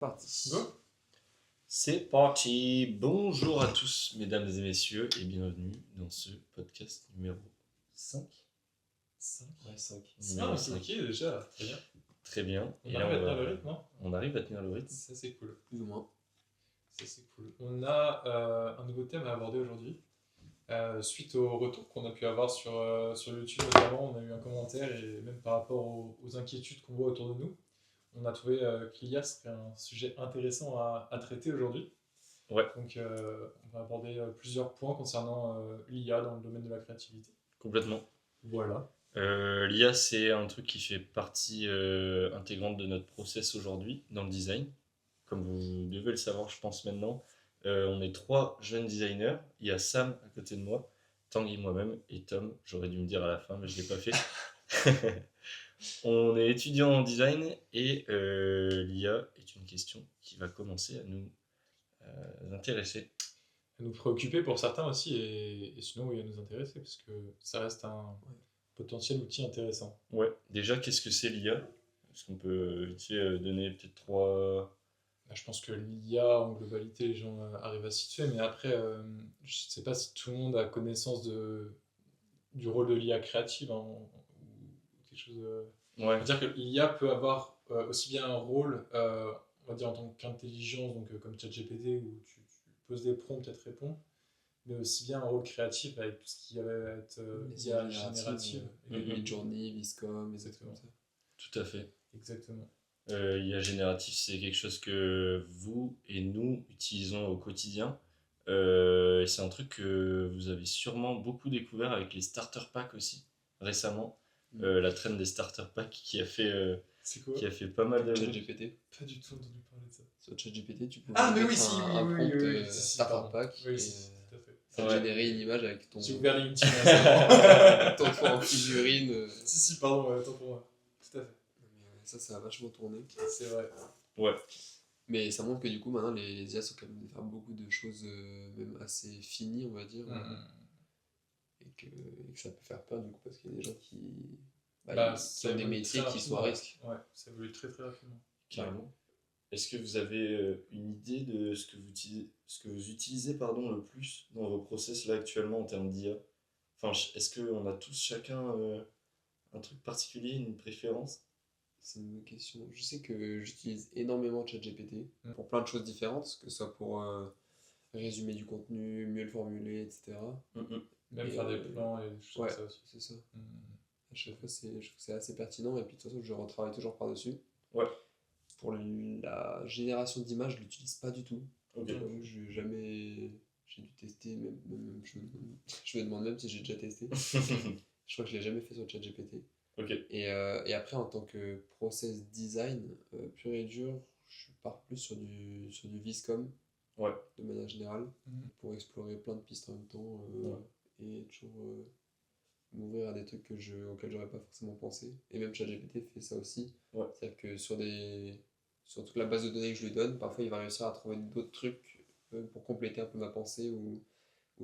Parti. Go. C'est parti. Bonjour à tous, mesdames et messieurs, et bienvenue dans ce podcast numéro 5. 5. Ouais, 5. Numéro Ah, 5. ok, déjà, très bien. Très bien. On arrive à tenir le rythme, non? On arrive à tenir le rythme. Ça, c'est cool. Plus ou moins. Ça, c'est cool. On a un nouveau thème à aborder aujourd'hui. Suite au retour qu'on a pu avoir sur YouTube, notamment, on a eu un commentaire et même par rapport aux inquiétudes qu'on voit autour de nous, on a trouvé que l'IA serait un sujet intéressant à traiter aujourd'hui. Ouais. Donc, on va aborder plusieurs points concernant l'IA dans le domaine de la créativité. Complètement. Voilà. L'IA, c'est un truc qui fait partie intégrante de notre process aujourd'hui dans le design. Comme vous devez le savoir, je pense maintenant, on est 3 jeunes designers. Il y a Sam à côté de moi, Tanguy moi-même et Tom. J'aurais dû me dire à la fin, mais je ne l'ai pas fait. On est étudiant en design et l'IA est une question qui va commencer à nous intéresser. À nous préoccuper pour certains aussi, et sinon, oui, à nous intéresser, parce que ça reste un potentiel outil intéressant. Ouais, déjà, qu'est-ce que c'est l'IA? Est-ce qu'on peut donner peut-être 3... Je pense que l'IA, en globalité, les gens arrivent à situer, mais après, je ne sais pas si tout le monde a connaissance du rôle de l'IA créative, ou quelque chose. Ouais, C'est-à-dire que l'IA peut avoir aussi bien un rôle, on va dire en tant qu'intelligence, donc comme ChatGPT, où tu poses des prompts, peut-être répond, mais aussi bien un rôle créatif avec tout ce qui va être IA générative. Midjourney, Viscom, des trucs comme ça. tout à fait. Exactement. IA génératif, c'est quelque chose que vous et nous utilisons au quotidien. Et c'est un truc que vous avez sûrement beaucoup découvert avec les starter packs aussi, récemment. La trend des starter packs qui a fait pas mal de... ChatGPT. Pas du tout entendu parler de ça. Sur ChatGPT, tu peux Ah, mais mettre oui, si, un oui, prompt si, starter pardon. pack Oui, et si, tout à fait. ça va Ouais. générer une image avec ton J'ai ouvert LinkedIn récemment. ton toit en figurine. Si, pardon, autant pour moi. Tout à fait. Ça a vachement tourné. C'est vrai. Ouais, Mais ça montre que du coup, maintenant, les IA sont capables de faire beaucoup de choses, même assez finies, on va dire. Et que ça peut faire peur, du coup, parce qu'il y a des gens qui ont des métiers qui sont à risque. Ouais, ça évolue très très rapidement. carrément. Est-ce que vous avez une idée de ce que vous utilisez le plus dans vos process là actuellement en termes d'IA? Enfin, est-ce qu'on a tous chacun un truc particulier, une préférence? C'est une bonne question. Je sais que j'utilise énormément ChatGPT pour plein de choses différentes, que ce soit pour résumer du contenu, mieux le formuler, etc. Même Et faire des plans et des choses ouais, comme ça aussi. c'est ça. À chaque fois, je trouve que c'est assez pertinent et puis de toute façon, je retravaille toujours par-dessus. Ouais. Pour la génération d'images, je l'utilise pas du tout. Ok. J'avoue que j'ai dû tester, je me demande même si j'ai déjà testé. Je crois que je l'ai jamais fait sur ChatGPT. Ok. Et après, en tant que process design pur et dur, je pars plus sur du Viscom, Ouais. de manière générale, pour explorer plein de pistes en même temps et toujours m'ouvrir à des trucs auxquels j'aurais pas forcément pensé. Et même ChatGPT fait ça aussi. Ouais. C'est-à-dire que sur toute la base de données que je lui donne, parfois il va réussir à trouver d'autres trucs pour compléter un peu ma pensée ou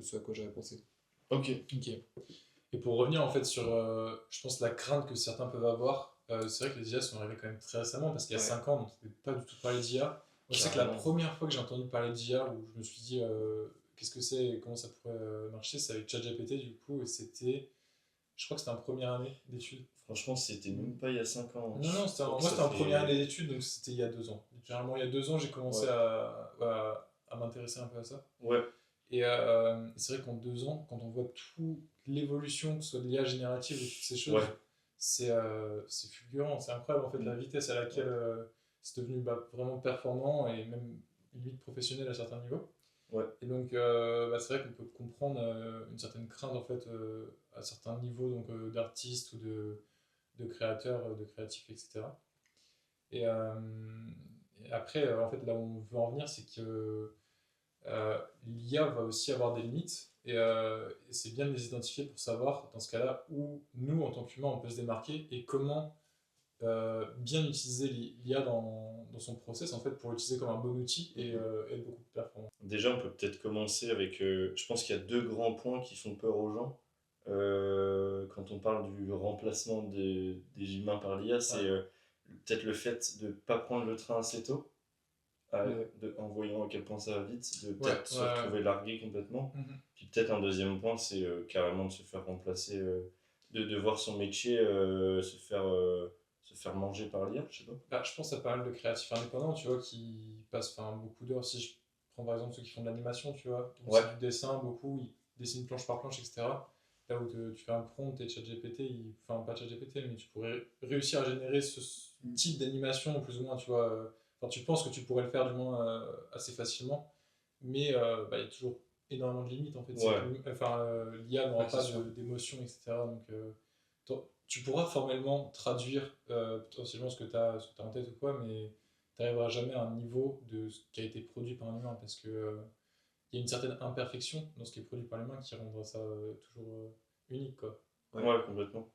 ce à quoi j'aurais pensé. Ok. Et pour revenir en fait sur, je pense, la crainte que certains peuvent avoir, c'est vrai que les IA sont arrivées quand même très récemment, parce qu'il y a 5 ans, on n'entendait pas du tout parler d'IA. Moi, je sais que la première fois que j'ai entendu parler d'IA, où je me suis dit qu'est-ce que c'est et comment ça pourrait marcher, c'est avec ChatGPT du coup, et c'était, je crois que c'était en première année d'études. Franchement, c'était même pas il y a 5 ans. Non, moi c'était en première année d'études, donc c'était il y a 2 ans. Généralement, il y a 2 ans, j'ai commencé à m'intéresser un peu à ça. Ouais. Et c'est vrai qu'en 2 ans, quand on voit toute l'évolution, que ce soit de l'IA générative ou toutes ces choses, c'est fulgurant, c'est incroyable en fait la vitesse à laquelle c'est devenu vraiment performant et même limite professionnel à certains niveaux. Ouais. Et donc c'est vrai qu'on peut comprendre une certaine crainte en fait à certains niveaux donc d'artistes ou de créateurs, de créatifs, etc. Et après, en fait, là où on veut en venir, c'est que l'IA va aussi avoir des limites et c'est bien de les identifier pour savoir dans ce cas-là où nous en tant qu'humains on peut se démarquer et comment bien utiliser l'IA dans son process en fait pour l'utiliser comme un bon outil et être beaucoup plus performant. Déjà, on peut peut-être commencer avec. Je pense qu'il y a 2 grands points qui font peur aux gens. Quand on parle du remplacement des humains par l'IA, c'est peut-être le fait de ne pas prendre le train assez tôt. en voyant à quel point ça va vite, de Ouais, peut-être se retrouver largué complètement. Puis peut-être un deuxième point, c'est carrément de se faire remplacer, de voir son métier se faire manger par l'IA, je sais pas. Bah, je pense à pas mal de créatifs indépendants, tu vois, qui passent beaucoup d'heures. Si je prends par exemple ceux qui font de l'animation, tu vois, donc Ouais. c'est du dessin, beaucoup, ils dessinent planche par planche, etc. Là où tu fais un prompt et ChatGPT, enfin pas ChatGPT, mais tu pourrais réussir à générer ce type d'animation, plus ou moins, tu vois. Enfin, tu penses que tu pourrais le faire, du moins, assez facilement, mais bah, il y a toujours énormément de limites, en fait. Ouais. L'IA n'aura Ouais, pas c'est sûr. d'émotion, etc. Donc, tu pourras formellement traduire potentiellement ce que tu as en tête ou quoi, mais tu n'arriveras jamais à un niveau de ce qui a été produit par un humain, parce que il y a une certaine imperfection dans ce qui est produit par l'humain qui rendra ça toujours unique, quoi. Ouais, complètement.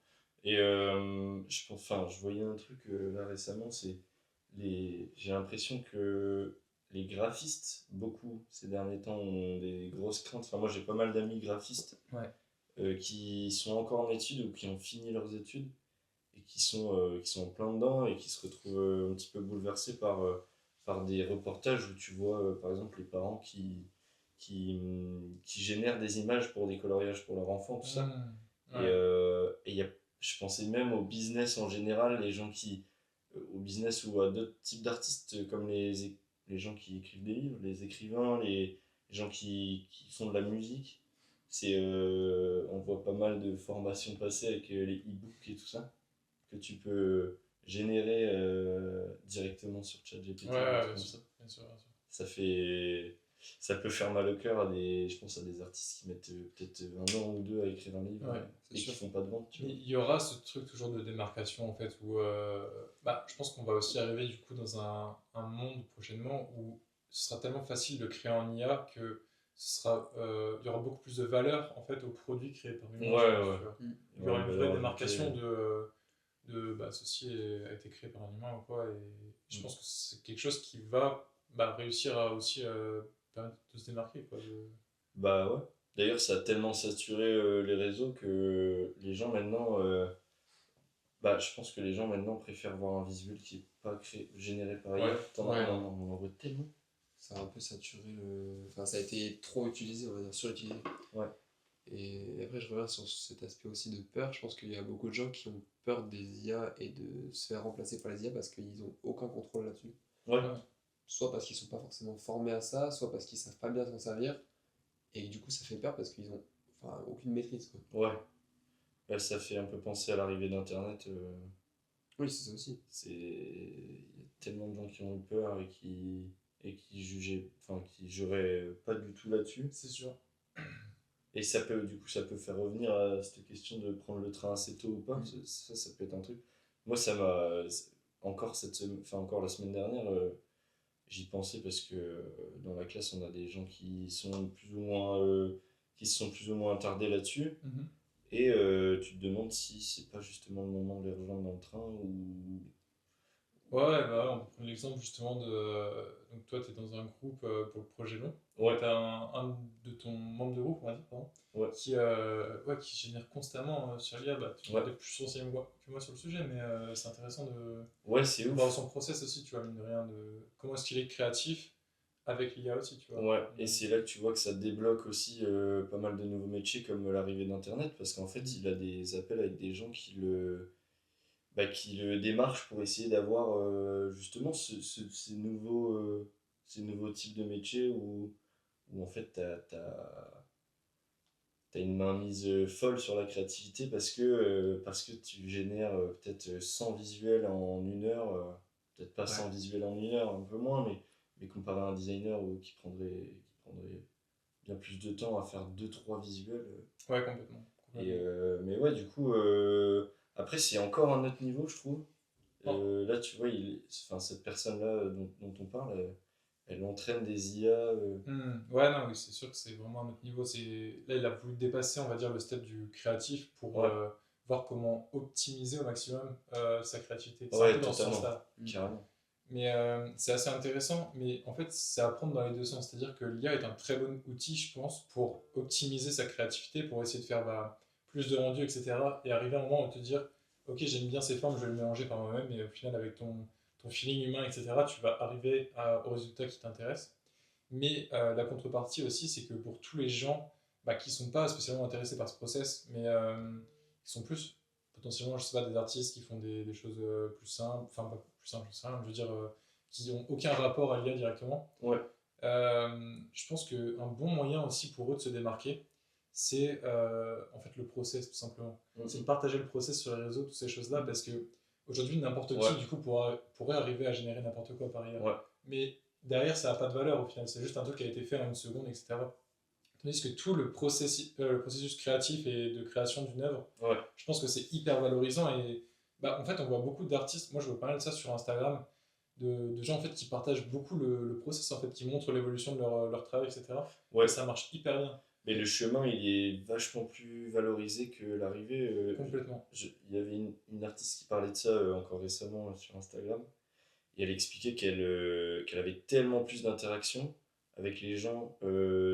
Et je voyais un truc là récemment, j'ai l'impression que les graphistes, beaucoup ces derniers temps, ont des grosses craintes. Enfin, moi j'ai pas mal d'amis graphistes Ouais. qui sont encore en études ou qui ont fini leurs études et qui sont en plein dedans et qui se retrouvent un petit peu bouleversés par des reportages où tu vois par exemple les parents qui génèrent des images pour des coloriages pour leurs enfants, tout ça. Ouais. Et je pensais même au business en général, au business ou à d'autres types d'artistes comme les gens qui écrivent des livres, les écrivains, les gens qui font de la musique. On voit pas mal de formations passer avec les e-books et tout ça, que tu peux générer directement sur ChatGPT. Ouais, bien sûr, bien sûr. Ça fait, ça peut faire mal au cœur je pense à des artistes qui mettent peut-être un an ou deux à écrire un livre et qui font pas de vente. Tu vois. Il y aura ce truc toujours de démarcation en fait où je pense qu'on va aussi arriver du coup dans un monde prochainement où ce sera tellement facile de créer en IA que il y aura beaucoup plus de valeur en fait aux produits créés par humains. Ouais. Il y aura une vraie démarcation ceci a été créé par un humain ou quoi, et je pense que c'est quelque chose qui va réussir à aussi permettre de se démarquer, quoi. Bah ouais. D'ailleurs, ça a tellement saturé les réseaux que les gens maintenant. Je pense que les gens maintenant préfèrent voir un visuel qui n'est pas généré par IA. On en voit tellement. Ça a un peu saturé Enfin, ça a été trop utilisé, on va dire, surutilisé. Ouais. Et après, je reviens sur cet aspect aussi de peur. Je pense qu'il y a beaucoup de gens qui ont peur des IA et de se faire remplacer par les IA parce qu'ils n'ont aucun contrôle là-dessus. Ouais. Soit parce qu'ils sont pas forcément formés à ça, soit parce qu'ils savent pas bien s'en servir. Et du coup, ça fait peur parce qu'ils ont aucune maîtrise, quoi. Ouais. Là, ça fait un peu penser à l'arrivée d'Internet. Oui, c'est ça aussi. Il y a tellement de gens qui ont eu peur et qui juraient pas du tout là-dessus. C'est sûr. Et ça peut faire revenir à cette question de prendre le train assez tôt ou pas. Ça peut être un truc. Moi, ça m'a. Encore encore la semaine dernière, j'y pensais parce que dans la classe, on a des gens qui sont plus ou moins. Qui se sont plus ou moins attardés là-dessus. Et tu te demandes si c'est pas justement le moment de les rejoindre dans le train ou. Ouais, on peut prendre l'exemple justement de. Donc, toi, tu es dans un groupe pour le projet long. Ouais. Tu as un de ton membre de groupe, on va dire, pardon, qui génère constamment sur l'IA. Tu es plus renseigné que moi sur le sujet, mais c'est intéressant de. Ouais, c'est ouf. Voir son process aussi, tu vois, mine de rien, de comment est-ce qu'il est créatif avec l'IA aussi, tu vois. Ouais, et c'est là que tu vois que ça débloque aussi pas mal de nouveaux métiers comme l'arrivée d'Internet, parce qu'en fait, il a des appels avec des gens qui le démarchent pour essayer d'avoir justement ces nouveaux types de métiers où en fait, t'as une mainmise folle sur la créativité parce que tu génères peut-être 100 visuels en une heure, peut-être pas 100 visuels en une heure, un peu moins, mais comparé à un designer qui prendrait bien plus de temps à faire 2-3 visuels. Ouais, complètement. Mais ouais, du coup, après, c'est encore un autre niveau, je trouve. Là, tu vois, cette personne-là dont on parle, elle entraîne des IA. Ouais, non, oui, c'est sûr que c'est vraiment un autre niveau. Là, il a voulu dépasser, on va dire, le step du créatif pour voir comment optimiser au maximum sa créativité. C'est un peu dans ce sens-là. Carrément. Mais c'est assez intéressant, mais en fait, c'est à prendre dans les deux sens. C'est-à-dire que l'IA est un très bon outil, je pense, pour optimiser sa créativité, pour essayer de faire plus de rendu, etc. Et arriver à un moment où te dire, ok, j'aime bien ces formes, je vais le mélanger par moi-même, et au final, avec ton ton feeling humain, etc., tu vas arriver au résultat qui t'intéresse. Mais la contrepartie aussi, c'est que pour tous les gens qui ne sont pas spécialement intéressés par ce process, mais qui sont plus potentiellement, je sais pas, des artistes qui font des choses plus simples, enfin pas plus simples, je veux dire, qui n'ont aucun rapport à l'IA directement. Ouais. Je pense qu'un bon moyen aussi pour eux de se démarquer, c'est en fait le process tout simplement. C'est de partager le process sur les réseaux, toutes ces choses-là, parce que aujourd'hui n'importe qui du coup pourrait arriver à générer n'importe quoi par IA. Mais derrière ça n'a pas de valeur au final, c'est juste un truc qui a été fait en une seconde, etc. Tandis que tout le processus créatif et de création d'une œuvre, je pense que c'est hyper valorisant et en fait on voit beaucoup d'artistes, moi je vois pas mal de ça sur Instagram, de gens en fait qui partagent beaucoup le process, en fait, qui montrent l'évolution de leur travail, etc. Et ça marche hyper bien. Mais le chemin, il est vachement plus valorisé que l'arrivée. Complètement. Il y avait une artiste qui parlait de ça encore récemment sur Instagram. Et elle expliquait qu'elle avait tellement plus d'interaction avec les gens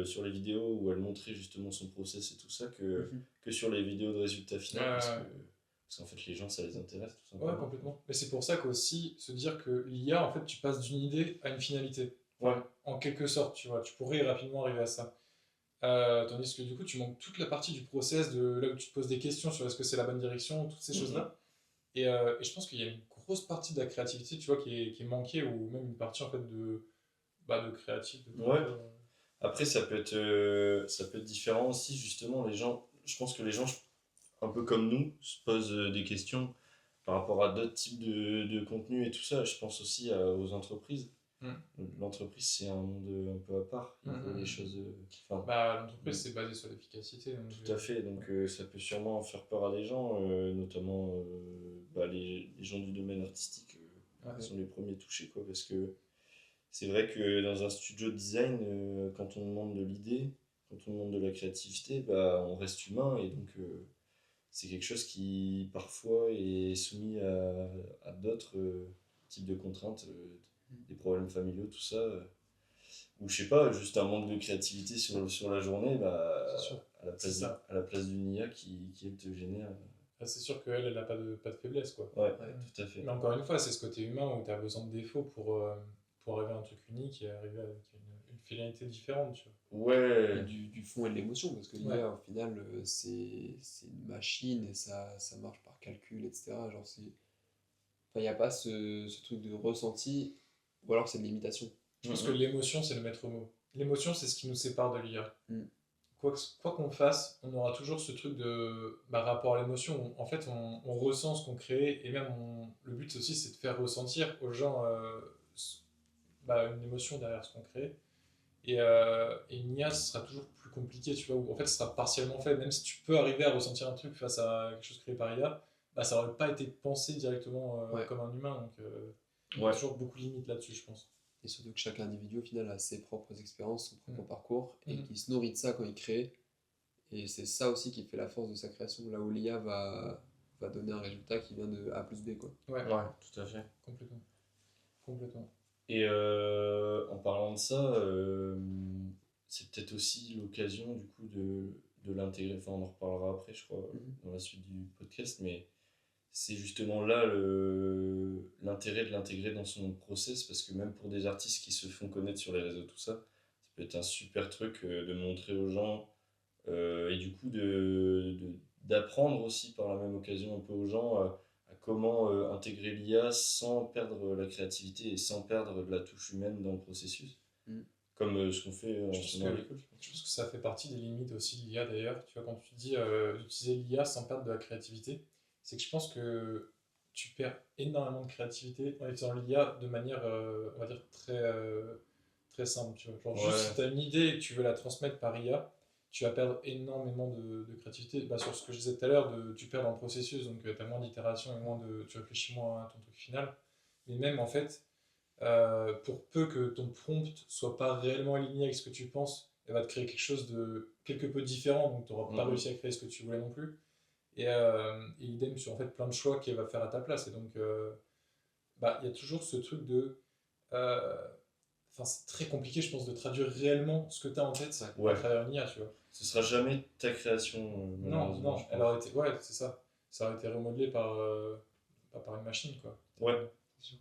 sur les vidéos où elle montrait justement son process et tout ça que sur les vidéos de résultats finaux. Parce qu'en fait, les gens, ça les intéresse tout simplement. Ouais, complètement. Mais c'est pour ça qu'aussi, se dire que l'IA, en fait, tu passes d'une idée à une finalité. En quelque sorte, tu vois. Tu pourrais rapidement arriver à ça. Tandis que du coup, tu manques toute la partie du process, de là où tu te poses des questions sur est-ce que c'est la bonne direction, toutes ces choses-là. Et je pense qu'il y a une grosse partie de la créativité, tu vois, qui est manquée, ou même une partie, en fait, de créatif. Après, ça peut être différent aussi, justement. Les gens, je pense que les gens, un peu comme nous, se posent des questions par rapport à d'autres types de contenus et tout ça. Je pense aussi aux entreprises. L'entreprise, c'est un monde un peu à part. Il faut les choses. L'entreprise, c'est basé sur l'efficacité. Tout à fait. Donc, ça peut sûrement faire peur à des gens, notamment les gens du domaine artistique sont les premiers touchés, quoi. Parce que c'est vrai que dans un studio de design, quand on demande de l'idée, quand on demande de la créativité, on reste humain et donc c'est quelque chose qui parfois est soumis à d'autres types de contraintes, des problèmes familiaux, tout ça. Ou je sais pas, juste un manque de créativité sur la journée, à la place d'une IA qui elle te génère. C'est sûr qu'elle n'a pas de faiblesse, quoi. Ouais, tout à fait. Mais encore une fois, c'est ce côté humain où tu as besoin de défauts pour arriver à un truc unique et arriver avec une finalité différente, tu vois. Ouais. Et du fond et de l'émotion, parce que l'IA, au final, c'est une machine et ça marche par calcul, etc. Genre, il n'y a pas ce truc de ressenti, ou alors c'est de l'imitation. Je pense que l'émotion, c'est le maître mot. L'émotion, c'est ce qui nous sépare de l'IA. Quoi qu'on fasse, on aura toujours ce truc de rapport à l'émotion. En fait, on ressent ce qu'on crée et même le but aussi, c'est de faire ressentir aux gens une émotion derrière ce qu'on crée. Et une IA, ce sera toujours plus compliqué, tu vois, où en fait, ce sera partiellement fait. Même si tu peux arriver à ressentir un truc face à quelque chose créé par IA, ça n'aurait pas été pensé directement comme un humain. Donc, il y a toujours beaucoup de limites là-dessus, je pense. Et surtout que chaque individu, au final, a ses propres expériences, son propre parcours, et qu'il se nourrit de ça quand il crée. Et c'est ça aussi qui fait la force de sa création, là où l'IA va donner un résultat qui vient de A plus B, quoi. Ouais, tout à fait. Complètement. Et en parlant de ça, c'est peut-être aussi l'occasion, du coup, de l'intégrer. Enfin, on en reparlera après, je crois, dans la suite du podcast, mais c'est justement là l'intérêt de l'intégrer dans son process, parce que même pour des artistes qui se font connaître sur les réseaux, tout ça, ça peut être un super truc de montrer aux gens et du coup d'apprendre aussi par la même occasion un peu aux gens à comment intégrer l'IA sans perdre la créativité et sans perdre de la touche humaine dans le processus. Comme ce qu'on fait en ce moment à l'école. Je pense que ça fait partie des limites aussi de l'IA d'ailleurs. Tu vois, quand tu dis d'utiliser l'IA sans perdre de la créativité, c'est que je pense que tu perds énormément de créativité en utilisant l'IA de manière, on va dire, très simple. Tu vois. Genre, juste si tu as une idée et que tu veux la transmettre par IA, tu vas perdre énormément de créativité. Sur ce que je disais tout à l'heure, tu perds dans le processus, donc tu as moins d'itérations et tu réfléchis moins à ton truc final. Mais même en fait, pour peu que ton prompt soit pas réellement aligné avec ce que tu penses, elle va te créer quelque chose de quelque peu différent, donc tu n'auras pas réussi à créer ce que tu voulais non plus. Et idem sur en fait plein de choix qu'elle va faire à ta place. Et donc, il y a toujours ce truc de. C'est très compliqué, je pense, de traduire réellement ce que tu as en tête à travers une IA, tu vois. Ce sera jamais ta création. Non, elle aurait été. Ouais, c'est ça. Ça aurait été remodelé par une machine, quoi. Ouais. C'est sûr.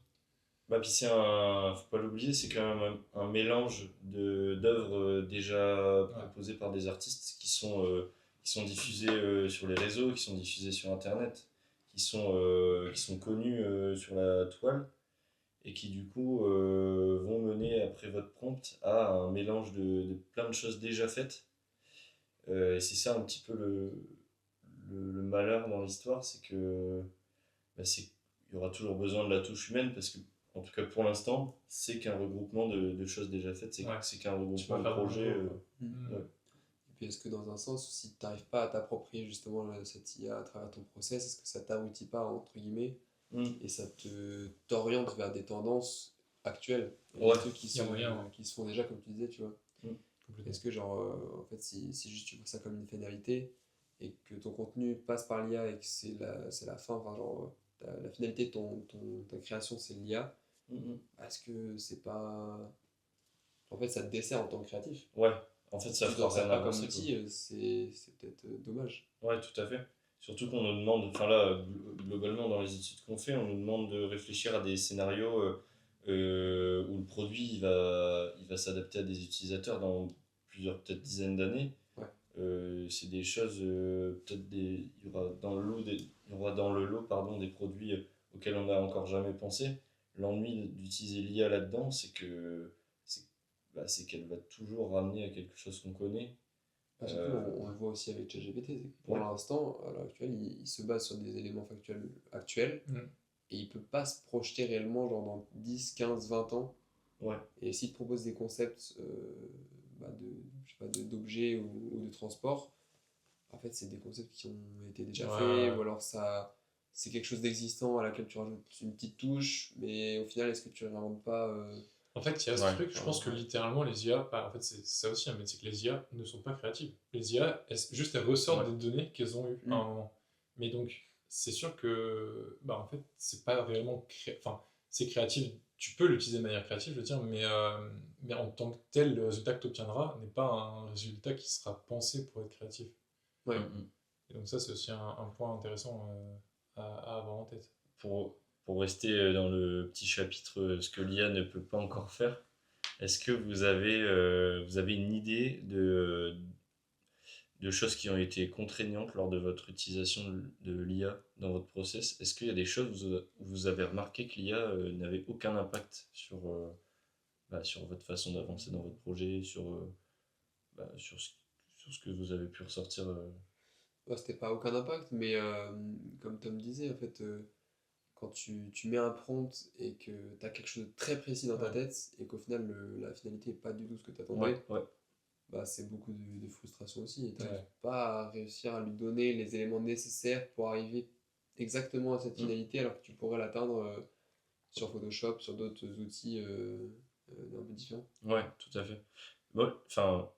Bah, puis faut pas l'oublier, c'est quand même un mélange d'œuvres déjà proposées par des artistes qui sont diffusées sur les réseaux, qui sont diffusées sur Internet, qui sont connus sur la toile et qui du coup vont mener après votre prompt à un mélange de plein de choses déjà faites. Et c'est ça un petit peu le malheur dans l'histoire, c'est que bah, il y aura toujours besoin de la touche humaine parce que, en tout cas pour l'instant, c'est qu'un regroupement de choses déjà faites, c'est qu'un regroupement de projets. Ouais. Et puis est-ce que dans un sens, si tu n'arrives pas à t'approprier justement cette IA à travers ton process, est-ce que ça t'aboutit pas, entre guillemets, et ça t'oriente vers des tendances actuelles, des trucs qui se font déjà, comme tu disais, tu vois. Est-ce que genre, en fait, si juste tu vois ça comme une finalité, et que ton contenu passe par l'IA et que c'est la fin, enfin genre, la finalité de ta création c'est l'IA, est-ce que c'est pas... En fait, ça te dessert en tant que créatif. Ouais, en fait, ça Tu fera t'en sers rien pas comme avancer, quoi. outil, c'est peut-être dommage. Ouais, tout à fait. Surtout qu'on nous demande, enfin là, globalement, dans les études qu'on fait, on nous demande de réfléchir à des scénarios où le produit il va s'adapter à des utilisateurs dans plusieurs, peut-être dizaines d'années. Ouais. C'est des choses, il y aura dans le lot, il y aura dans le lot pardon, des produits auxquels on n'a encore jamais pensé. L'ennui d'utiliser l'IA là-dedans, c'est c'est qu'elle va toujours ramener à quelque chose qu'on connaît. Surtout, on le voit aussi avec ChatGPT. C'est que pour Ouais. l'instant, à l'heure actuelle, il se base sur des éléments factuels actuels et il peut pas se projeter réellement genre dans 10, 15, 20 ans. Ouais. Et s'il te propose des concepts je sais pas, d'objets ou de transport, en fait, c'est des concepts qui ont été déjà faits ou alors c'est quelque chose d'existant à laquelle tu rajoutes une petite touche, mais au final, est-ce que tu ne réinventes pas En fait, il y a ce truc, je pense que littéralement les IA, en fait c'est ça aussi, mais c'est que les IA ne sont pas créatives. Les IA, elles ressortent des données qu'elles ont eues à un moment. Mais donc, c'est sûr que, bah en fait, c'est pas réellement enfin, c'est créatif, tu peux l'utiliser de manière créative, je veux dire, mais en tant que tel, le résultat que tu obtiendras n'est pas un résultat qui sera pensé pour être créatif. Ouais. Et donc ça, c'est aussi un point intéressant à avoir en tête. Pour rester dans le petit chapitre ce que l'IA ne peut pas encore faire, est-ce que vous avez une idée de choses qui ont été contraignantes lors de votre utilisation de l'IA dans votre process? Est-ce qu'il y a des choses où vous avez remarqué que l'IA n'avait aucun impact sur votre façon d'avancer dans votre projet, sur ce que vous avez pu ressortir C'était pas aucun impact, mais comme Tom disait, en fait, quand tu mets un prompt et que tu as quelque chose de très précis dans ta tête et qu'au final la finalité n'est pas du tout ce que tu attendais, bah, c'est beaucoup de frustration aussi. Et tu n'arrives pas à réussir à lui donner les éléments nécessaires pour arriver exactement à cette finalité alors que tu pourrais l'atteindre sur Photoshop, sur d'autres outils un peu différents. Ouais, tout à fait. Enfin,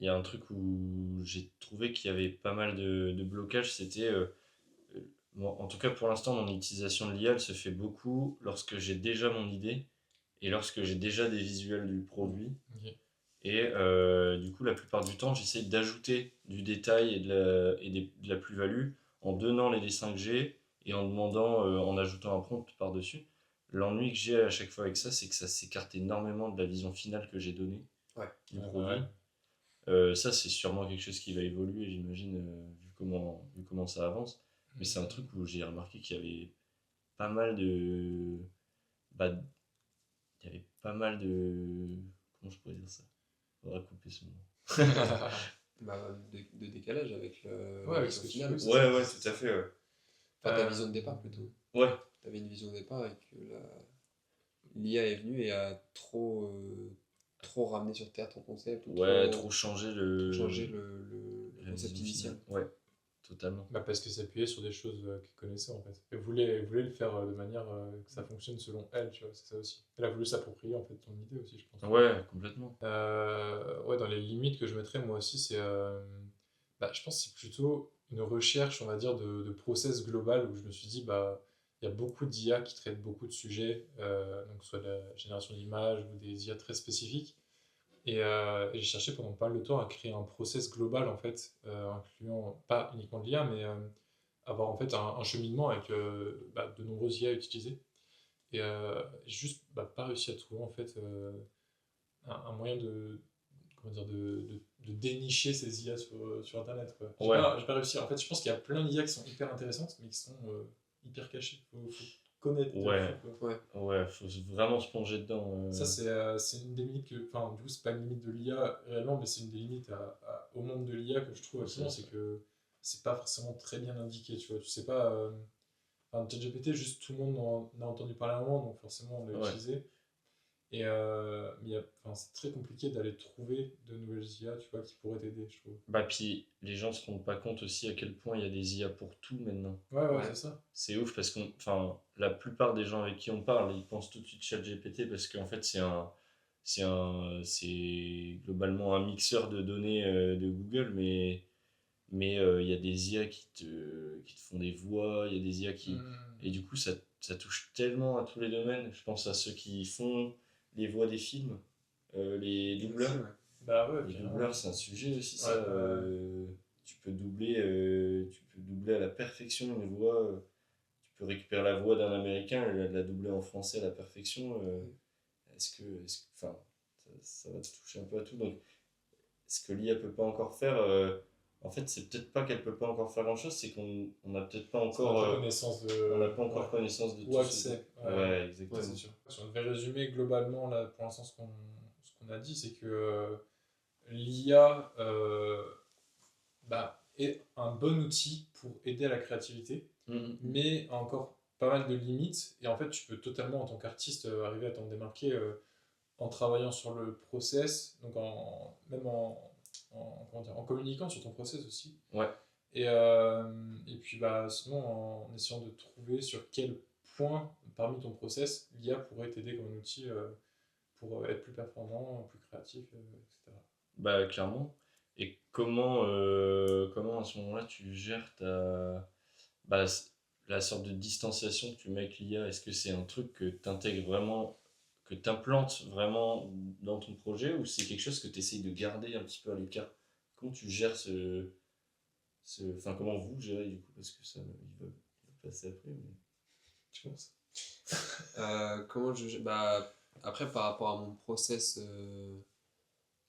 il y a un truc où j'ai trouvé qu'il y avait pas mal de blocages, c'était en tout cas pour l'instant mon utilisation de l'IA elle se fait beaucoup lorsque j'ai déjà mon idée et lorsque j'ai déjà des visuels du produit. Et du coup la plupart du temps j'essaie d'ajouter du détail de la plus-value en donnant les dessins que j'ai et en demandant, en ajoutant un prompt par-dessus. L'ennui que j'ai à chaque fois avec ça, c'est que ça s'écarte énormément de la vision finale que j'ai donnée du produit. Ça, c'est sûrement quelque chose qui va évoluer, j'imagine, vu comment ça avance. Mais c'est un truc où j'ai remarqué qu'il y avait pas mal de. Bah, il y avait pas mal de. Comment je pourrais dire ça? Faudra couper ce mot. De décalage avec le avec ce final. Ouais, tout à fait. Ouais. Enfin, ta vision de départ plutôt. Ouais. Tu avais une vision de départ et que l'IA est venue et a trop ramené sur terre ton concept. Trop changer le concept initial. Ouais, totalement. Bah parce que s'appuyer sur des choses qu'elle connaissait en fait. Elle voulait le faire de manière que ça fonctionne selon elle, tu vois, c'est ça aussi. Elle a voulu s'approprier en fait ton idée aussi, je pense. Ouais, complètement. Dans les limites que je mettrais moi aussi, c'est. Je pense que c'est plutôt une recherche, on va dire, de process global où je me suis dit, il y a beaucoup d'IA qui traitent beaucoup de sujets, donc soit de la génération d'images ou des IA très spécifiques. Et j'ai cherché pendant pas mal de temps à créer un process global en fait, incluant pas uniquement de l'IA, mais avoir en fait un cheminement avec de nombreuses IA utilisées. et j'ai juste pas réussi à trouver en fait un moyen comment dire, de dénicher ces IA sur Internet, quoi. J'ai pas réussi. En fait, je pense qu'il y a plein d'IA qui sont hyper intéressantes, mais qui sont hyper cachées. Faut connaître Ouais. dessus, quoi. Ouais, faut vraiment se plonger dedans. Ça, c'est une des limites que. Enfin, du coup, c'est pas une limite de l'IA réellement, mais c'est une des limites au monde de l'IA que je trouve actuellement, c'est que c'est pas forcément très bien indiqué, tu vois. Tu sais pas. Enfin, ChatGPT, juste tout le monde en a entendu parler à un moment, donc forcément on l'a utilisé. Et mais enfin, c'est très compliqué d'aller trouver de nouvelles IA, tu vois, qui pourraient t'aider, je trouve. Bah, puis les gens se rendent pas compte aussi à quel point il y a des IA pour tout maintenant. Ouais, c'est ça. C'est ouf parce enfin, la plupart des gens avec qui on parle, ils pensent tout de suite ChatGPT parce qu'en fait, c'est globalement un mixeur de données de Google, mais il y a des IA qui te font des voix, il y a des IA qui. Et du coup, ça touche tellement à tous les domaines. Je pense à ceux qui font les voix des films, les doubleurs. Bah ouais, Les doubleurs, c'est un sujet aussi, ça. Tu peux doubler à la perfection une voix. Tu peux récupérer la voix d'un Américain et la doubler en français à la perfection. Enfin, ça va te toucher un peu à tout. Donc, ce que l'IA peut pas encore faire, en fait, c'est peut-être pas qu'elle peut pas encore faire grand-chose, c'est qu'on n'a peut-être pas encore. On n'a pas encore connaissance de tout accès. Ouais, exactement. Ouais, c'est sûr. Si on devait résumer globalement, là, pour l'instant, ce qu'on a dit, c'est que l'IA est un bon outil pour aider à la créativité, mais a encore pas mal de limites. Et en fait, tu peux totalement, en tant qu'artiste, arriver à t'en démarquer en travaillant sur le process, donc même en communiquant sur ton process aussi. Ouais. Et puis sinon, en essayant de trouver sur quel point parmi ton process l'IA pourrait t'aider comme un outil pour être plus performant, plus créatif, etc. Bah, clairement. Et comment à ce moment-là tu gères la sorte de distanciation que tu mets avec l'IA? Est-ce que c'est un truc que tu intègres vraiment, que tu implantes vraiment dans ton projet, ou c'est quelque chose que tu essayes de garder un petit peu à l'écart? Comment tu gères Enfin, comment vous gérez du coup? Parce que ça, il va passer après, mais tu penses? Comment je. Bah, après, par rapport à mon process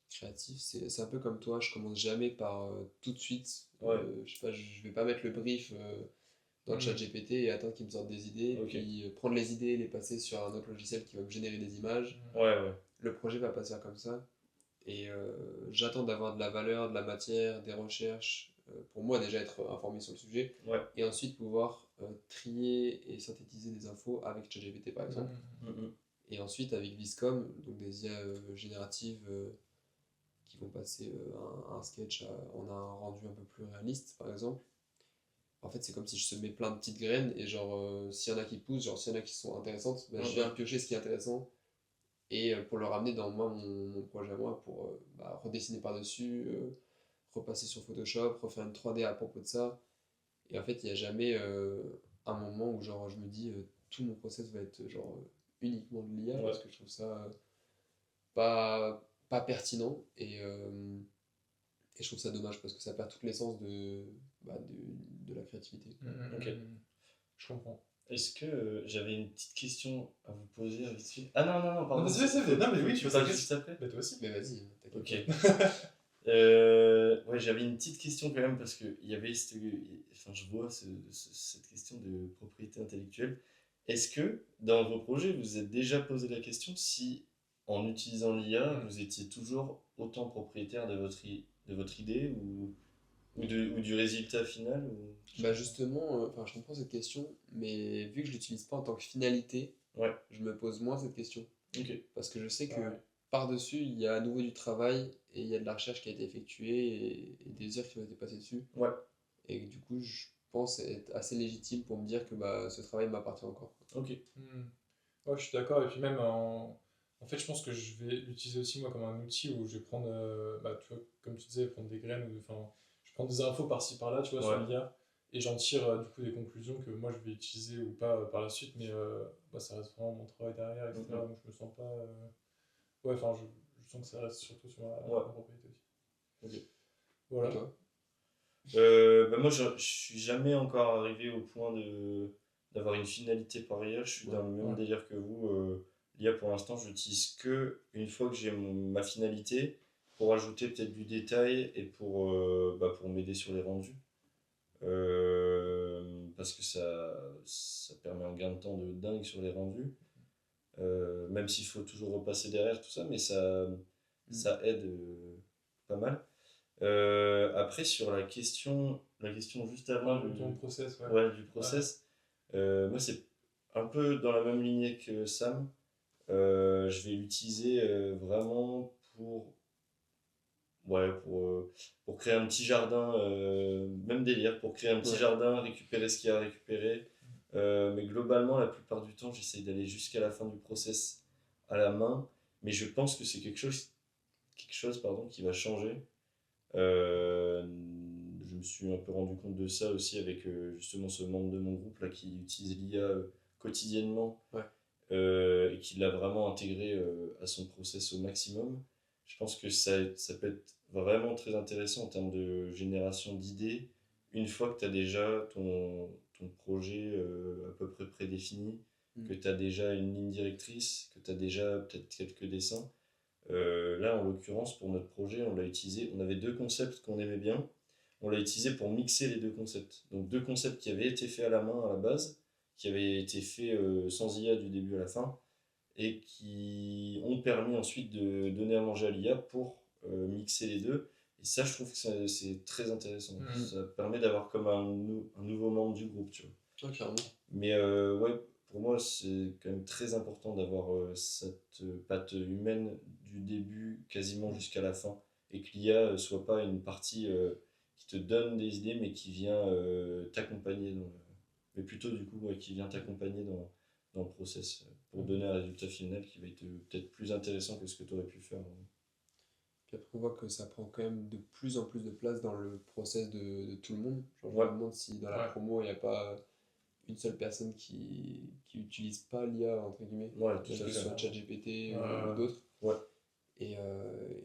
créatif, c'est un peu comme toi, je commence jamais par tout de suite. Je sais pas, je vais pas mettre le brief dans le chat GPT et attendre qu'il me sorte des idées, puis prendre les idées et les passer sur un autre logiciel qui va me générer des images. Le projet va pas se faire comme ça. Et j'attends d'avoir de la valeur, de la matière, des recherches, pour moi déjà être informé sur le sujet, et ensuite pouvoir trier et synthétiser des infos avec ChatGPT par exemple. Et ensuite avec Viscom, donc des IA génératives qui vont passer un sketch en un rendu un peu plus réaliste par exemple. En fait, c'est comme si je semais plein de petites graines, et genre, s'il y en a qui poussent, genre s'il y en a qui sont intéressantes, je viens piocher ce qui est intéressant, et pour le ramener dans mon projet à moi, pour redessiner par-dessus, repasser sur Photoshop, refaire une 3D à propos de ça. Et en fait, il n'y a jamais un moment où genre, je me dis tout mon process va être genre, uniquement de l'IA, parce que je trouve ça pas pertinent, et je trouve ça dommage parce que ça perd toute l'essence de la créativité. Ok. Je comprends. Est-ce que j'avais une petite question à vous poser là-dessus? Ah non, pardon. Non, mais oui, tu veux parler juste après? Mais toi aussi. Mais vas-y, t'inquiète. Ok. Ouais, j'avais une petite question quand même parce que il y avait enfin, je vois cette question de propriété intellectuelle. Est-ce que dans vos projets, vous vous êtes déjà posé la question si, en utilisant l'IA, vous étiez toujours autant propriétaire de votre idée ou du résultat final Bah justement, je comprends cette question, mais vu que je l'utilise pas en tant que finalité, je me pose moins cette question. Parce que je sais que par-dessus, il y a à nouveau du travail, et il y a de la recherche qui a été effectuée, et des heures qui ont été passées dessus. Et du coup, je pense être assez légitime pour me dire que ce travail m'appartient encore. Ouais, je suis d'accord. Et puis même, en fait, je pense que je vais l'utiliser aussi moi comme un outil où je vais prendre, tu vois, comme tu disais, prendre des graines, enfin, je prends des infos par-ci par-là, tu vois, sur l'IA, et j'en tire du coup des conclusions que moi je vais utiliser ou pas par la suite, mais ça reste vraiment mon travail derrière, etc. Donc je me sens pas. Enfin, je sens que ça reste surtout sur ma propriété aussi. Voilà. Et toi? Moi, je suis jamais encore arrivé au point de d'avoir une finalité par IA. Je suis dans le même Ouais. délire que vous. L'IA, pour l'instant, je l'utilise que une fois que j'ai ma finalité, pour ajouter peut-être du détail et pour m'aider sur les rendus. Parce que ça permet un gain de temps de dingue sur les rendus. Même s'il faut toujours repasser derrière tout ça, mais ça aide pas mal. Après, sur la question juste avant Ton process, ouais. ouais, du process, moi c'est un peu dans la même lignée que Sam. Je vais l'utiliser vraiment pour créer un petit jardin, même délire, pour créer un petit Ouais. jardin, récupérer ce qu'il y a à récupérer. Mais globalement, la plupart du temps, j'essaye d'aller jusqu'à la fin du process à la main. Mais je pense que c'est quelque chose pardon, qui va changer. Je me suis un peu rendu compte de ça aussi avec justement ce membre de mon groupe là, qui utilise l'IA quotidiennement Ouais. et qui l'a vraiment intégré à son process au maximum. Je pense que ça peut être vraiment très intéressant en termes de génération d'idées. Une fois que tu as déjà ton projet à peu près prédéfini, que tu as déjà une ligne directrice, que tu as déjà peut-être quelques dessins. Là, en l'occurrence, pour notre projet, on l'a utilisé. On avait deux concepts qu'on aimait bien. On l'a utilisé pour mixer les deux concepts. Donc, deux concepts qui avaient été faits à la main à la base, qui avaient été faits sans IA du début à la fin, et qui ont permis ensuite de donner à manger à l'IA pour mixer les deux. Et ça, je trouve que c'est très intéressant. Ça permet d'avoir comme un nouveau membre du groupe, tu vois. Ouais, clairement. Mais ouais, pour moi, c'est quand même très important d'avoir cette patte humaine du début quasiment jusqu'à la fin. Et que l'IA soit pas une partie qui te donne des idées, mais qui vient t'accompagner mais plutôt du coup, ouais, qui vient t'accompagner dans le process pour donner un résultat final qui va être peut-être plus intéressant que ce que tu aurais pu faire. Puis après, on voit que ça prend quand même de plus en plus de place dans le process de tout le monde. Genre, je Ouais. me demande si dans la Ouais. promo, il n'y a pas une seule personne qui utilise pas l'IA, entre guillemets, Ouais, tout que à ce soit fait. ChatGPT ou d'autres. Ouais. Et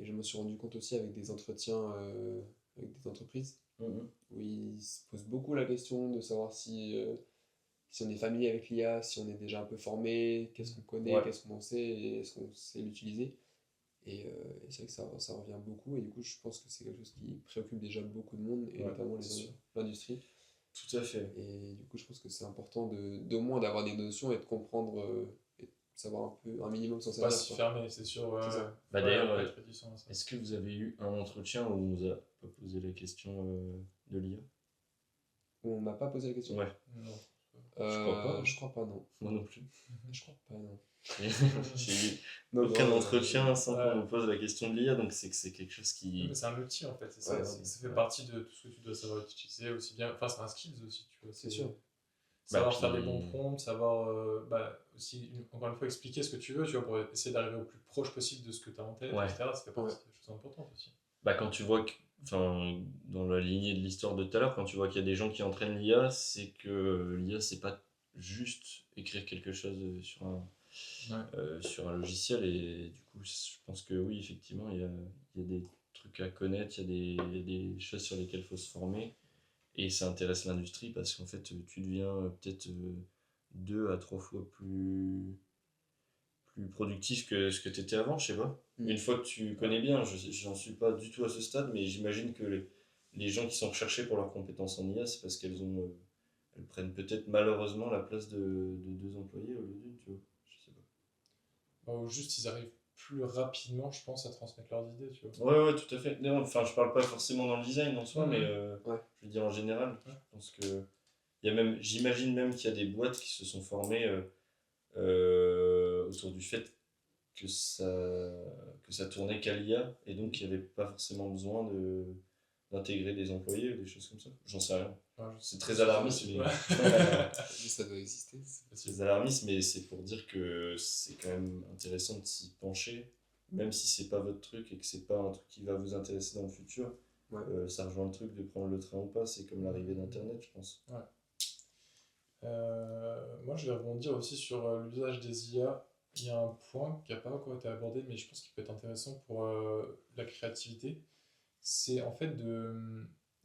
je me suis rendu compte aussi avec des entretiens avec des entreprises Mhm. où ils se posent beaucoup la question de savoir si on est familier avec l'IA, si on est déjà un peu formé, qu'est-ce qu'on connaît, Ouais. qu'est-ce qu'on sait et est-ce qu'on sait l'utiliser. Et c'est vrai que ça revient beaucoup et du coup je pense que c'est quelque chose qui préoccupe déjà beaucoup de monde et Ouais, notamment c'est sûr. l'industrie. Tout à fait. Et du coup je pense que c'est important d'au moins d'avoir des notions et de comprendre et de savoir un minimum s'en Pas servir. si Quoi. fermé, c'est sûr. Ouais, C'est ça. ouais. Bah, Ouais, d'ailleurs, pas être réticent à ça. est-ce que vous avez eu un entretien où on nous a pas posé la question de l'IA? On m'a pas posé la question. Ouais, Non. je crois pas. Je crois pas, non. Moi non plus. Je crois pas, non. J'ai eu Non, aucun non, entretien sans ouais. qu'on nous pose la question de l'IA, donc c'est que c'est quelque chose qui. Mais c'est un outil en fait, c'est ça. Ouais, Ça fait ouais. partie de tout ce que tu dois savoir utiliser aussi bien. Enfin, c'est un skills aussi, tu vois. c'est sûr. Savoir Bah, faire des puis- bons prompts, savoir aussi, encore une fois, expliquer ce que tu veux, tu vois, pour essayer d'arriver au plus proche possible de ce que tu as en tête, Ouais. etc. Ça fait partie des choses importantes aussi. Bah, quand tu vois que, enfin, dans la lignée de l'histoire de tout à l'heure, quand tu vois qu'il y a des gens qui entraînent l'IA, c'est que l'IA, c'est pas juste écrire quelque chose sur un logiciel. Et du coup, je pense que oui, effectivement, il y a des trucs à connaître, il y a des choses sur lesquelles il faut se former. Et ça intéresse l'industrie parce qu'en fait, tu deviens peut-être 2 à 3 fois plus productif que ce que tu étais avant, je sais pas. Une fois que tu connais bien, j'en suis pas du tout à ce stade, mais j'imagine que les gens qui sont recherchés pour leurs compétences en IA, c'est parce elles prennent peut-être malheureusement la place de 2 employés au lieu d'une, tu vois. Je sais pas. Ou juste, ils arrivent plus rapidement, je pense, à transmettre leurs idées, tu vois. Ouais, tout à fait. Non, enfin, je parle pas forcément dans le design en soi, mais Ouais. je veux dire en général, je pense que j'imagine même qu'il y a des boîtes qui se sont formées autour du fait que ça tournait qu'à l'IA et donc il n'y avait pas forcément besoin d'intégrer des employés ou des choses comme ça. J'en sais rien. C'est très alarmiste, mais Ça doit exister. c'est très alarmiste, mais c'est pour dire que c'est quand même intéressant de s'y pencher, même si c'est pas votre truc et que c'est pas un truc qui va vous intéresser dans le futur. Ouais. Ça rejoint le truc de prendre le train ou pas, c'est comme l'arrivée d'Internet, je pense. Moi, je vais rebondir aussi sur l'usage des IA. Il y a un point qui n'a pas encore été abordé, mais je pense qu'il peut être intéressant pour la créativité. C'est en fait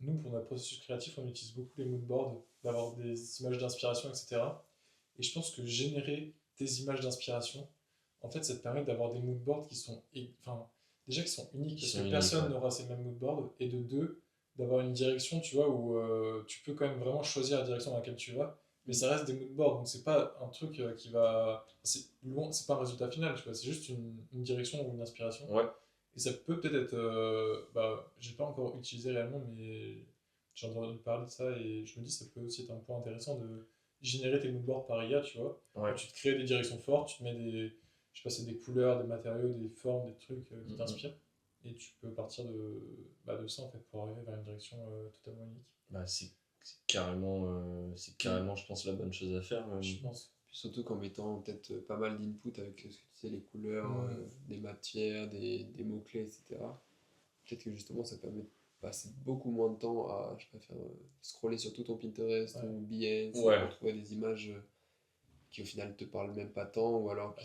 nous, pour notre processus créatif, on utilise beaucoup les mood boards, d'avoir des images d'inspiration, etc. Et je pense que générer des images d'inspiration, en fait, ça te permet d'avoir des moodboards qui sont, enfin, déjà qui sont uniques, parce que personne n'aura ces mêmes moodboards, et de deux, d'avoir une direction, tu vois, où tu peux quand même vraiment choisir la direction dans laquelle tu vas, mais ça reste des moodboards, donc c'est pas un truc qui va... C'est loin, c'est pas un résultat final, tu vois, c'est juste une direction ou une inspiration. Ouais. Et ça peut peut-être être... bah, j'ai pas encore utilisé réellement, mais j'ai entendu parler de ça, et je me dis ça peut aussi être un point intéressant de générer tes moodboards par IA, tu vois. Ouais. Où tu te crées des directions fortes, tu te mets des... Je sais pas, c'est des couleurs, des matériaux, des formes, des trucs qui t'inspirent. Et tu peux partir de ça en fait pour arriver vers une direction totalement unique. Bah, c'est carrément, je pense, la bonne chose à faire. Je pense. Puis surtout qu'en mettant peut-être pas mal d'input avec ce que tu sais, les couleurs, des matières, des mots-clés, etc. Peut-être que justement ça permet de passer beaucoup moins de temps à, je préfère scroller sur tout ton Pinterest ou Behance pour trouver des images qui au final te parlent même pas tant ou alors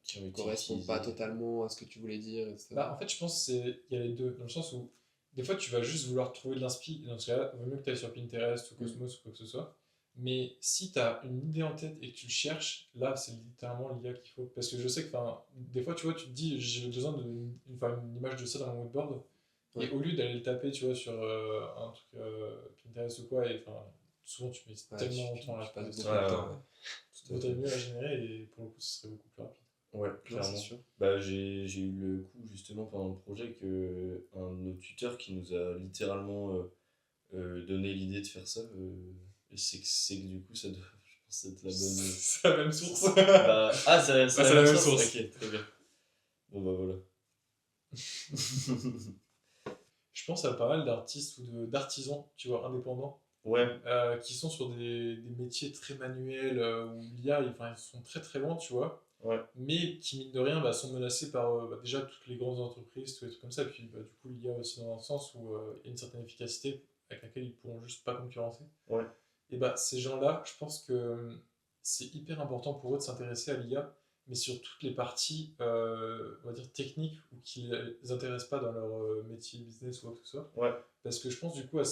qui ne correspondent pas totalement à ce que tu voulais dire, etc. Bah, en fait, je pense qu'il y a les deux, dans le sens où des fois tu vas juste vouloir trouver de l'inspi, et dans ce cas-là, il vaut mieux que tu ailles sur Pinterest ou Cosmos ou quoi que ce soit. Mais si tu as une idée en tête et que tu le cherches, là c'est littéralement l'IA qu'il faut. Parce que je sais que des fois tu vois, tu te dis j'ai besoin d'une image de ça dans mon moodboard. Et au lieu d'aller le taper, tu vois, sur un truc Pinterest ou quoi, et souvent tu mets tellement de temps à la passes trouver. beaucoup de temps. Vaudrait mieux à générer et pour le coup ce serait beaucoup plus rapide. Ouais, clairement. C'est sûr. Bah, j'ai eu le coup justement pendant le projet que un de nos tuteurs qui nous a littéralement donné l'idée de faire ça, et c'est que du coup ça doit, je pense, être la bonne. C'est la même source. Bah, c'est la même source. Ok, très bien. Bon bah voilà. Je pense à pas mal d'artistes ou d'artisans, tu vois, indépendants, Ouais. qui sont sur des métiers très manuels, où l'IA, ils sont très très loin, tu vois, Ouais. mais qui, mine de rien, sont menacés par déjà toutes les grandes entreprises, tous les trucs comme ça, et puis du coup, l'IA aussi dans un sens où il y a une certaine efficacité avec laquelle ils pourront juste pas concurrencer. Ouais. Et ces gens-là, je pense que c'est hyper important pour eux de s'intéresser à l'IA, mais sur toutes les parties, on va dire, techniques ou qui ne les intéressent pas dans leur métier, business ou quoi que ce soit. Ouais. Parce que je pense du coup à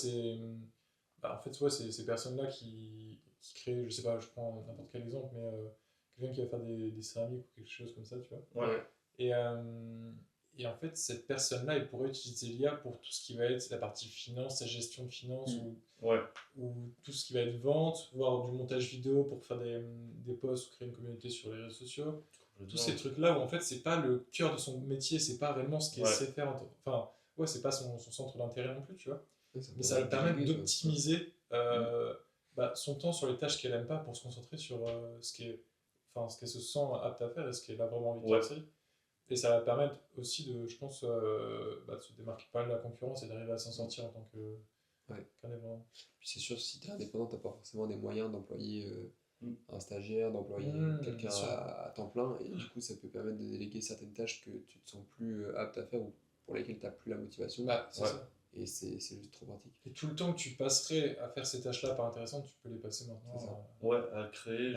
en fait, ouais, ces personnes-là qui créent, je sais pas, je prends n'importe quel exemple, mais quelqu'un qui va faire des céramiques ou quelque chose comme ça, tu vois. Ouais. Et en fait, cette personne-là, elle pourrait utiliser l'IA pour tout ce qui va être la partie finance, la gestion de finance, ou tout ce qui va être vente, voire du montage vidéo pour faire des posts ou créer une communauté sur les réseaux sociaux. Tous ces trucs-là où en fait, c'est pas le cœur de son métier, c'est pas réellement ce qu'elle sait faire. Enfin, ouais, c'est pas son centre d'intérêt non plus, tu vois. Mais ça va permettre d'optimiser son temps sur les tâches qu'elle aime pas pour se concentrer sur ce qu'elle se sent apte à faire et ce qu'elle a vraiment envie de faire. Et ça va permettre aussi de, je pense, de se démarquer pas mal de la concurrence et d'arriver à s'en sortir en tant qu'indépendant. Puis c'est sûr, si tu es indépendant, tu n'as pas forcément des moyens d'employer un stagiaire, d'employer quelqu'un à temps plein. Et du coup, ça peut permettre de déléguer certaines tâches que tu te sens plus apte à faire ou pour lesquelles tu n'as plus la motivation. C'est ça. Et c'est juste trop pratique. Et tout le temps que tu passerais à faire ces tâches-là pas intéressantes, tu peux les passer maintenant à créer.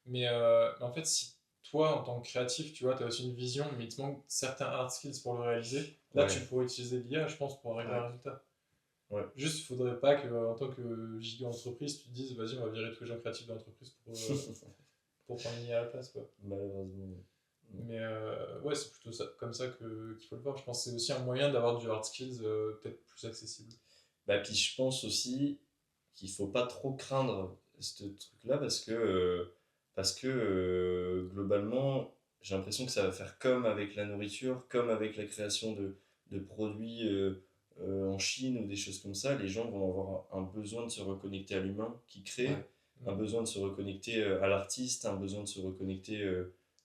Mais en fait, si toi, en tant que créatif, tu vois, tu as aussi une vision, mais il te manque certains hard skills pour le réaliser, là, tu pourrais utiliser l'IA, je pense, pour arriver à un résultat. Juste, il faudrait pas qu'en tant que giga entreprise, tu te dises, vas-y, on va virer tous les gens créatifs de l'entreprise pour prendre l'IA à la place, quoi. Malheureusement. Mais ouais, c'est plutôt comme ça qu'il faut le voir. Je pense que c'est aussi un moyen d'avoir du hard skills peut-être plus accessible. Bah, puis je pense aussi qu'il faut pas trop craindre ce truc-là parce que globalement, j'ai l'impression que ça va faire comme avec la nourriture, comme avec la création de produits en Chine ou des choses comme ça. Les gens vont avoir un besoin de se reconnecter à l'humain qui crée, un besoin de se reconnecter à l'artiste, un besoin de se reconnecter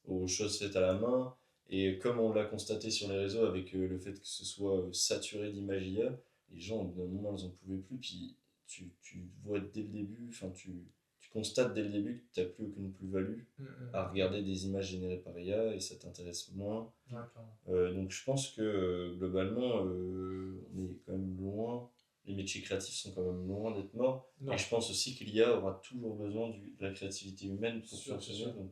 aux choses faites à la main. Et comme on l'a constaté sur les réseaux avec le fait que ce soit saturé d'images IA, les gens, au bout d'un moment, ils en pouvaient plus. Puis tu vois dès le début, tu constates dès le début que tu n'as plus aucune plus-value à regarder des images générées par IA et ça t'intéresse moins. Donc je pense que globalement, on est quand même loin. Les métiers créatifs sont quand même loin d'être morts. Et je pense aussi que l'IA aura toujours besoin de la créativité humaine pour fonctionner. Donc,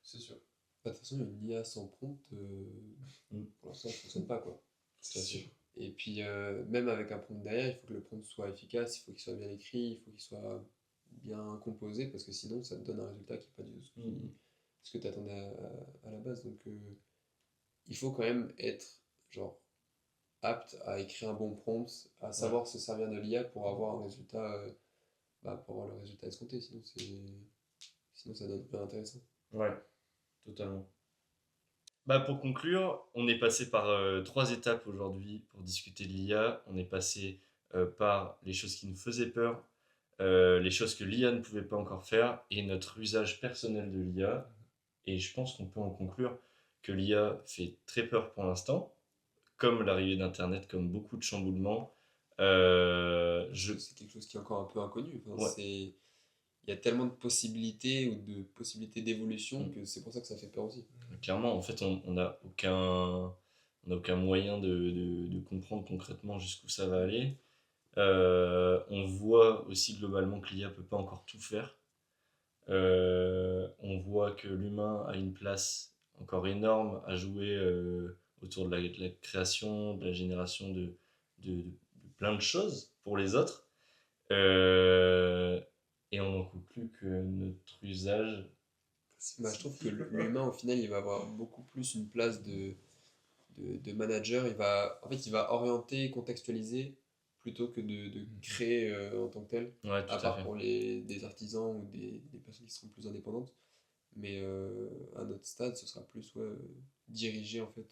c'est sûr. De toute façon, une IA sans prompt, pour l'instant, ça ne fonctionne pas, quoi. C'est sûr. Et puis, même avec un prompt derrière, il faut que le prompt soit efficace, il faut qu'il soit bien écrit, il faut qu'il soit bien composé, parce que sinon ça te donne un résultat qui n'est pas du tout ce que tu attendais à la base. Donc il faut quand même être genre apte à écrire un bon prompt, à savoir se servir de l'IA pour avoir un résultat, pour avoir le résultat escompté, sinon ça donne pas intéressant. Ouais, totalement. Pour conclure, on est passé par 3 étapes aujourd'hui pour discuter de l'IA. On est passé par les choses qui nous faisaient peur, les choses que l'IA ne pouvait pas encore faire et notre usage personnel de l'IA. Et je pense qu'on peut en conclure que l'IA fait très peur pour l'instant, comme l'arrivée d'Internet, comme beaucoup de chamboulements. C'est quelque chose qui est encore un peu inconnu. Enfin, il y a tellement de possibilités ou de possibilités d'évolution que c'est pour ça que ça fait peur aussi. Clairement, en fait, on n'a aucun moyen de comprendre concrètement jusqu'où ça va aller. On voit aussi globalement que l'IA peut pas encore tout faire. On voit que l'humain a une place encore énorme à jouer autour de la création, de la génération de plein de choses pour les autres. Et on n'en conclut que notre usage. Je trouve que l'humain, au final, il va avoir beaucoup plus une place de manager. En fait, il va orienter, contextualiser, plutôt que de créer en tant que tel. Ouais, tout à part fait. pour des artisans ou des personnes qui seront plus indépendantes. Mais à notre stade, ce sera plus diriger en fait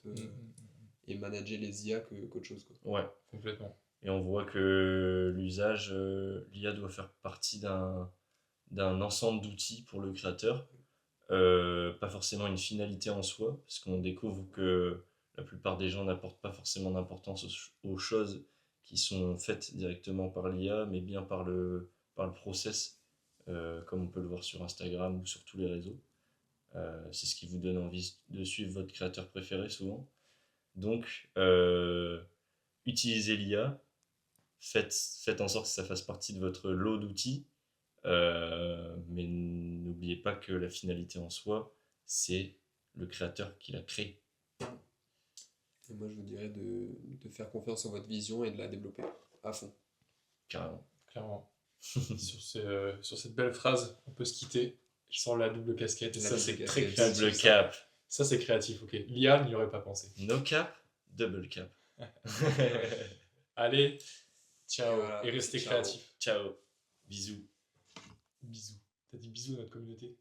et manager les IA qu'autre chose. Ouais, complètement. Et on voit que l'usage, l'IA doit faire partie d'un ensemble d'outils pour le créateur. Pas forcément une finalité en soi, parce qu'on découvre que la plupart des gens n'apportent pas forcément d'importance aux choses qui sont faites directement par l'IA, mais bien par le process, comme on peut le voir sur Instagram ou sur tous les réseaux. C'est ce qui vous donne envie de suivre votre créateur préféré souvent. Donc, utilisez l'IA, faites en sorte que ça fasse partie de votre lot d'outils, mais n'oubliez pas que la finalité en soi, c'est le créateur qui l'a créé. Et moi, je vous dirais de faire confiance en votre vision et de la développer à fond. Carrément. Clairement. sur cette belle phrase, on peut se quitter. Je sens la double casquette et ça, c'est très créatif. Double cap. Ça, c'est créatif, ok. L'IA n'y aurait pas pensé. No cap, double cap. Allez, ciao. Et restez créatifs. Ciao. Bisous. Bisous. T'as dit bisous à notre communauté ?